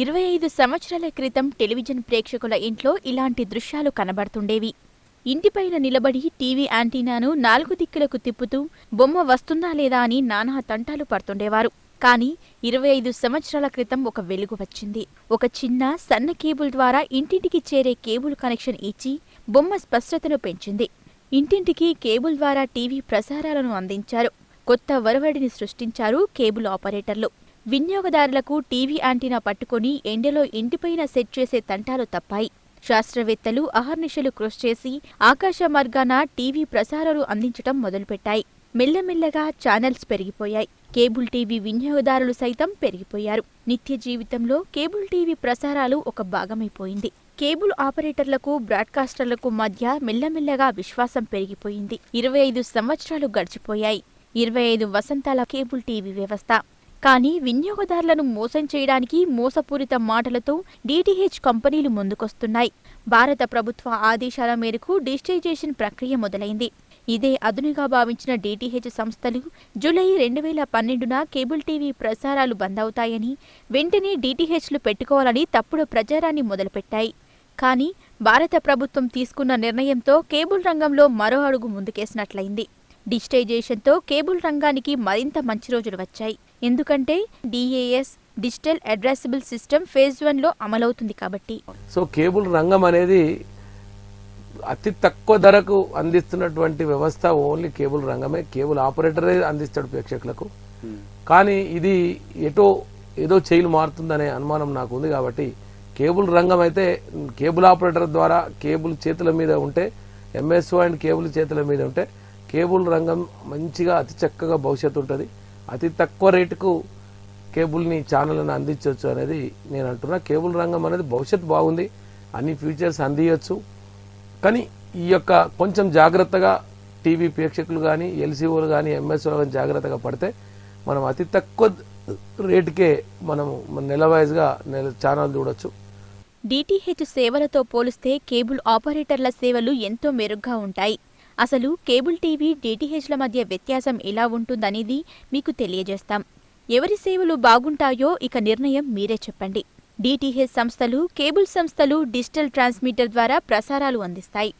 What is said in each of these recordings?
25 సంవత్సరాల క్రితం టెలివిజన్ ప్రేక్షకుల ఇంట్లో ఇలాంటి దృశ్యాలు కనబడుతుండేవి. ఇంటిపైన నిలబడి టీవీ యాంటీనాను 4 దిక్కులకు తిప్పుతూ బొమ్మ వస్తుందా లేదా అని నానా తంటాలు పడుతుండేవారు. కానీ 25 సంవత్సరాల క్రితం ఒక వెలుగు వచ్చింది. ఒక చిన్న సన్న కేబుల్ ద్వారా ఇంటింటికి చేరే కేబుల్ కనెక్షన్ ఇచ్చి బొమ్మ స్పష్టతను పెంచింది. ఇంటింటికి కేబుల్ ద్వారా టీవీ ప్రసారాలను అందించారు. కొత్త ఒరవడిని సృష్టించారు కేబుల్ ఆపరేటర్లు. వినియోగదారులకు టీవీ యాంటీనా పట్టుకుని ఎండలో ఇంటిపైన సెట్ చేసే తంటాలు తప్పాయి. శాస్త్రవేత్తలు అహర్నిశలు కృషి చేసి ఆకాశ మార్గాన టీవీ ప్రసారాలు అందించటం మొదలుపెట్టాయి. మెల్లమెల్లగా ఛానల్స్ పెరిగిపోయాయి. కేబుల్ టీవీ వినియోగదారులు సైతం పెరిగిపోయారు. నిత్య జీవితంలో కేబుల్ టీవీ ప్రసారాలు ఒక భాగమైపోయింది. కేబుల్ ఆపరేటర్లకు బ్రాడ్కాస్టర్లకు మధ్య మెల్లమెల్లగా విశ్వాసం పెరిగిపోయింది. 25 సంవత్సరాలు గడిచిపోయాయి. 25 వసంతాల కేబుల్ టీవీ వ్యవస్థ. కానీ వినియోగదారులను మోసం చేయడానికి మోసపూరిత మాటలతో డిటిహెచ్ కంపెనీలు ముందుకొస్తున్నాయి. భారత ప్రభుత్వ ఆదేశాల మేరకు డిజిటైజేషన్ ప్రక్రియ మొదలైంది. ఇదే అదునుగా భావించిన డిటిహెచ్ సంస్థలు జూలై 2012న కేబుల్ టీవీ ప్రసారాలు బంద్ అవుతాయని, వెంటనే డిటిహెచ్లు పెట్టుకోవాలని తప్పుడు ప్రచారాన్ని మొదలుపెట్టాయి. కానీ భారత ప్రభుత్వం తీసుకున్న నిర్ణయంతో కేబుల్ రంగంలో మరో అడుగు ముందుకేసినట్లయింది. డిజిటైజేషన్తో కేబుల్ రంగానికి మరింత మంచి రోజులు వచ్చాయి. ఎందుకంటే DAS digital addressable system phase 1లో అమలవుతుంది కాబట్టి. సో కేబుల్ రంగం అనేది అతి తక్కువ ధరకు అందిస్తున్నటువంటి వ్యవస్థ ఓన్లీ కేబుల్ రంగమే. కేబుల్ ఆపరేటరే అందిస్తాడు ప్రేక్షకులకు. కానీ ఇది ఏదో చైలు మారుతుందనే అనుమానం నాకు ఉంది. కాబట్టి కేబుల్ రంగం అయితే కేబుల్ ఆపరేటర్ ద్వారా కేబుల్ చేతుల మీద ఉంటే, ఎంఎస్ఓ అండ్ కేబుల్ చేతుల మీద ఉంటే కేబుల్ రంగం మంచిగా అతి చక్కగా భవిష్యత్తు ఉంటుంది. అతి తక్కువ రేటుకు కేబుల్ని ఛానళ్ళను అందించవచ్చు అనేది నేను అంటున్నా. కేబుల్ రంగం అనేది భవిష్యత్తు బాగుంది, అన్ని ఫ్యూచర్స్ అందియచ్చు. కానీ ఈ యొక్క కొంచెం జాగ్రత్తగా టీవీ ప్రేక్షకులు కానీ, ఎల్సీఓలు కానీ, ఎంఎస్ఓలు కానీ జాగ్రత్తగా పడితే మనం అతి తక్కువ రేటుకే మనం నెల వైజ్గా ఛానల్ చూడొచ్చు. డిటిహెచ్ సేవలతో పోలిస్తే కేబుల్ ఆపరేటర్ల సేవలు ఎంతో మెరుగ్గా ఉంటాయి. అసలు కేబుల్ టీవీ డిటిహెచ్ల మధ్య వ్యత్యాసం ఎలా ఉంటుందనేది మీకు తెలియజేస్తాం. ఎవరి సేవలు బాగుంటాయో ఇక నిర్ణయం మీరే చెప్పండి. డిటిహెచ్ సంస్థలు, కేబుల్ సంస్థలు డిజిటల్ ట్రాన్స్మిటర్ ద్వారా ప్రసారాలు అందిస్తాయి.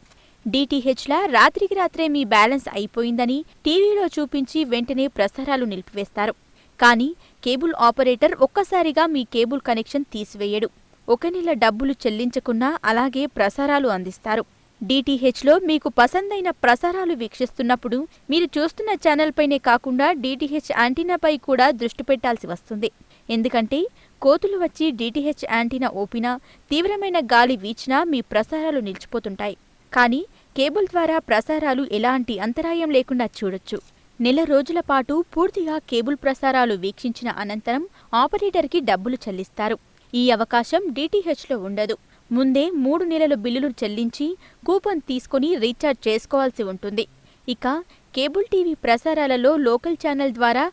డిటిహెచ్ల రాత్రికి రాత్రే మీ బ్యాలెన్స్ అయిపోయిందని టీవీలో చూపించి వెంటనే ప్రసారాలు నిలిపివేస్తారు. కానీ కేబుల్ ఆపరేటర్ ఒక్కసారిగా మీ కేబుల్ కనెక్షన్ తీసివేయడు. ఒక నెల డబ్బులు చెల్లించకున్నా అలాగే ప్రసారాలు అందిస్తారు. డిటిహెచ్లో మీకు పసందైన ప్రసారాలు వీక్షిస్తున్నప్పుడు మీరు చూస్తున్న ఛానల్ పైనే కాకుండా డిటిహెచ్ యాంటీనాపై కూడా దృష్టి పెట్టాల్సి వస్తుంది. ఎందుకంటే కోతులు వచ్చి డిటిహెచ్ యాంటీనా ఓపినా, తీవ్రమైన గాలి వీచినా మీ ప్రసారాలు నిలిచిపోతుంటాయి. కానీ కేబుల్ ద్వారా ప్రసారాలు ఎలాంటి అంతరాయం లేకుండా చూడొచ్చు. నెల రోజుల పాటు పూర్తిగా కేబుల్ ప్రసారాలు వీక్షించిన అనంతరం ఆపరేటర్కి డబ్బులు చెల్లిస్తారు. ఈ అవకాశం డిటిహెచ్లో ఉండదు. ముందే 3 నెలల బిల్లులు చెల్లించి కూపన్ తీసుకుని రీఛార్జ్ చేసుకోవాల్సి ఉంటుంది. ఇక కేబుల్ టీవీ ప్రసారాలలో లోకల్ ఛానల్ ద్వారా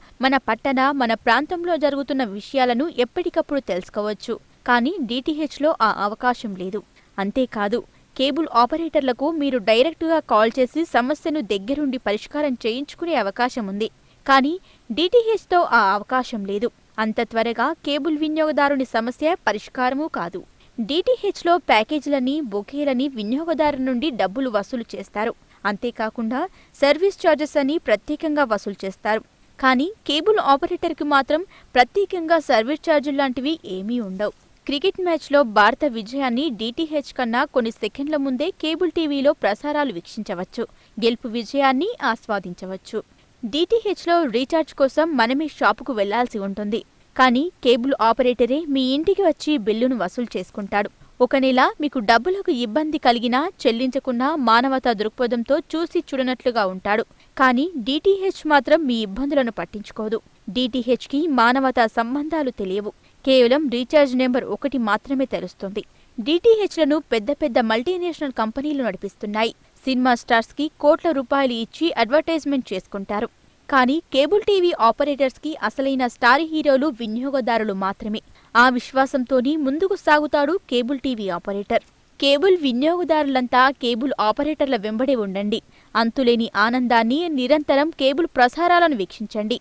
మన ప్రాంతంలో జరుగుతున్న విషయాలను ఎప్పటికప్పుడు తెలుసుకోవచ్చు. కానీ డిటిహెచ్లో ఆ అవకాశం లేదు. అంతేకాదు, కేబుల్ ఆపరేటర్లకు మీరు డైరెక్టుగా కాల్ చేసి సమస్యను దగ్గరుండి పరిష్కారం చేయించుకునే అవకాశం ఉంది. కానీ డిటిహెచ్తో ఆ అవకాశం లేదు. అంత త్వరగా కేబుల్ వినియోగదారుని సమస్య పరిష్కారమూ కాదు. డిటిహెచ్లో ప్యాకేజీలని, బొకేలని వినియోగదారు నుండి డబ్బులు వసూలు చేస్తారు. అంతేకాకుండా సర్వీస్ ఛార్జెస్ అని ప్రత్యేకంగా వసూలు చేస్తారు. కానీ కేబుల్ ఆపరేటర్కి మాత్రం ప్రత్యేకంగా సర్వీస్ ఛార్జీలు లాంటివి ఏమీ ఉండవు. క్రికెట్ మ్యాచ్లో భారత విజయాన్ని డిటిహెచ్ కన్నా కొన్ని సెకండ్ల ముందే కేబుల్ టీవీలో ప్రసారాలు వీక్షించవచ్చు. గెలుపు విజయాన్ని ఆస్వాదించవచ్చు. డిటిహెచ్లో రీఛార్జ్ కోసం మనమే షాపుకు వెళ్లాల్సి ఉంటుంది. కానీ కేబుల్ ఆపరేటరే మీ ఇంటికి వచ్చి బిల్లును వసూలు చేసుకుంటాడు. ఒక నెల మీకు డబ్బులకు ఇబ్బంది కలిగినా చెల్లించకున్నా మానవతా దృక్పథంతో చూసి చూడనట్లుగా ఉంటాడు. కానీ డిటిహెచ్ మాత్రం మీ ఇబ్బందులను పట్టించుకోదు. డిటిహెచ్కి మానవతా సంబంధాలు తెలియవు. కేవలం రీఛార్జ్ నెంబర్ 1 మాత్రమే తెలుస్తుంది. డిటిహెచ్లను పెద్ద పెద్ద మల్టీనేషనల్ కంపెనీలు నడిపిస్తున్నాయి. సినిమా స్టార్స్కి కోట్ల రూపాయలు ఇచ్చి అడ్వర్టైజ్మెంట్ చేసుకుంటారు. కానీ కేబుల్ టీవీ ఆపరేటర్స్కి అసలైన స్టార్ హీరోలు వినియోగదారులు మాత్రమే. ఆ విశ్వాసంతోనే ముందుకు సాగుతాడు కేబుల్ టీవీ ఆపరేటర్. కేబుల్ వినియోగదారులంతా కేబుల్ ఆపరేటర్ల వెంబడే ఉండండి. అంతులేని ఆనందాన్ని, నిరంతరం కేబుల్ ప్రసారాలను వీక్షించండి.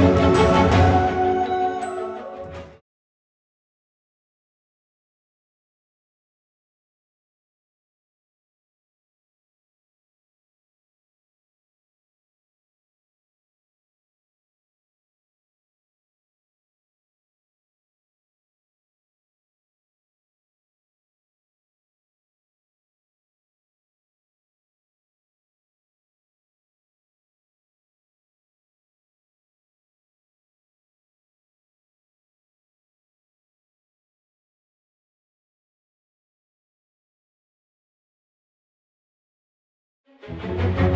Thank you.